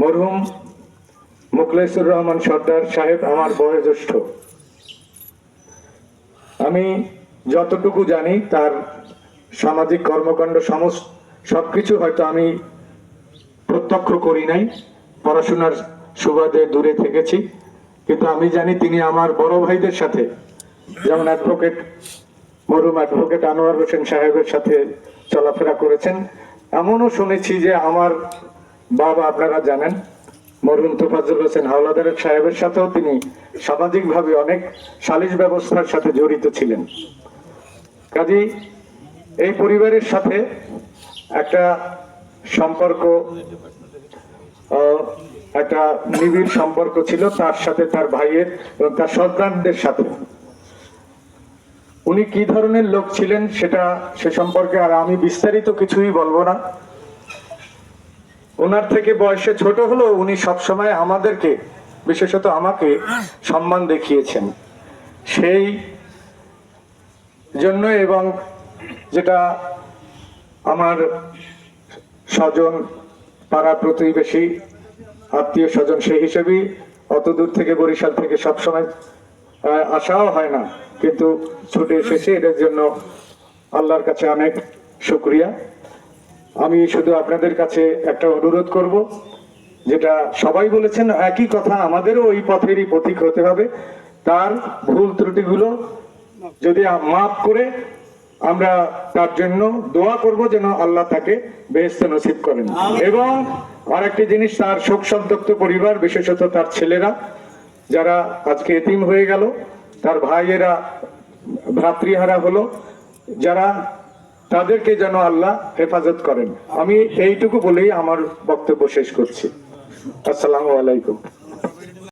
মরহুম মুখলেসুর রহমান সর্দার সাহেব আমার বয়োজ্যেষ্ঠ। আমি যতটুকু জানি তার সামাজিক কর্মকাণ্ড সবকিছু হয়তো আমি প্রত্যক্ষ করি নাই, পড়াশোনার সুবাদে দূরে থেকেছি, কিন্তু আমি জানি তিনি আমার বড় ভাইদের সাথে, যেমন মরহুম অ্যাডভোকেট আনোয়ার হোসেন সাহেবের সাথে চলাফেরা করেছেন। এমনও শুনেছি যে আমার বাবা, আপনারা জানেন, মরহুম তোফাজ্জল হোসেন হাওলাদার সাহেবের সাথেও তিনি সামাজিকভাবে অনেক সালিশ ব্যবস্থার সাথে জড়িত ছিলেন। কাজেই এই পরিবারের সাথে একটা সম্পর্ক, একটা নিবিড় সম্পর্ক ছিল তার সাথে, তার ভাইয়ের এবং তার সন্তানদের সাথে। উনি কি ধরনের লোক ছিলেন সে সম্পর্কে আর আমি বিস্তারিত কিছুই বলবো না। ওনার থেকে বয়সে ছোট হলেও উনি সবসময় আমাদেরকে, বিশেষত আমাকে, সম্মান দেখিয়েছেন। সেই জন্য এবং যেটা আমার স্বজন, পাড়া প্রতিবেশী, আত্মীয় স্বজন, সেই হিসেবেই অত দূর থেকে, বরিশাল থেকে সবসময় আসাও হয় না, কিন্তু ছুটে এসেছে। এটার জন্য আল্লাহর কাছে অনেক শুকরিয়া। আমি শুধু আপনাদের কাছে একটা অনুরোধ করব, যেটা সবাই বলেছেন একই কথা, আমাদেরও ওই পথেরই পথিক হতে হবে। তার ভুল ত্রুটিগুলো যদি মাফ করে আমরা তার জন্য দোয়া করব যেন আল্লাহ তাকে বেহেশতে নসিব করেন। এবং আরেকটি জিনিস, তার শোক সন্তপ্ত পরিবার, বিশেষত তার ছেলেরা যারা আজকে এতিম হয়ে গেল, তার ভাইয়েরা ভ্রাতৃহারা হলো, যারা, তাদেরকে যেন আল্লাহ হেফাজত করেন। আমি এইটুকু বলেই আমার বক্তব্য শেষ করছি। আসসালামু আলাইকুম।